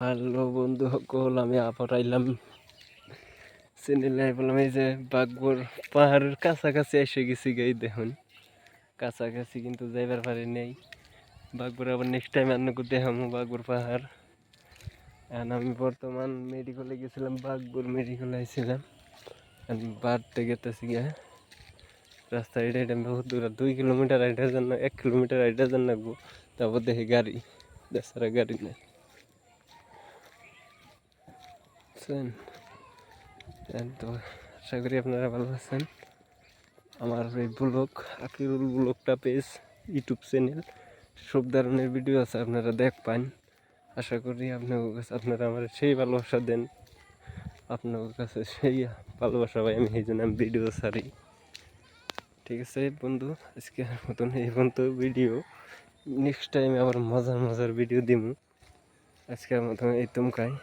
Hello বন্ধু সকল, আমি আবার আইলাম চ্যানেলে। বললাম এই যে বাঘপুর পাহাড়ের কাছাকাছি এসে গেছি গাই, দেখুন কাছাকাছি কিন্তু যাইবার পারি নেই। বাঘপুর আবার নেক্সট টাইম আপনাকে দেখামো বাঘপুর পাহাড়। আমি বর্তমান মেডিকেলে গেছিলাম, বাঘপুর মেডিকেলে আইছিলাম, বাড়তে গেতেছি গিয়া রাস্তা এটা এটা বহুত দূর, 2 কিলোমিটার আইটার জন্য 1 কিলোমিটার আইটার জন্য লাগবো। তারপর দেখি গাড়ি, বেচারা গাড়ি নেই। তো আশা করি আপনারা ভালো আছেন। আমার এই ব্লগ আকিরুল ব্লগটা পেজ ইউটিউব চ্যানেল, সব ধরনের ভিডিও আছে, আপনারা দেখ পান। আশা করি আপনারা আমার সেই ভালোবাসা দেন, আপনার কাছে সেই ভালোবাসা পাই আমি, এই জন্য আমি ভিডিও ছাড়ি। ঠিক আছে বন্ধু, আজকে মতন এই পর্যন্ত ভিডিও। নেক্সট টাইম আবার মজার মজার ভিডিও দিব। আজকের মতন এই তুমকাই।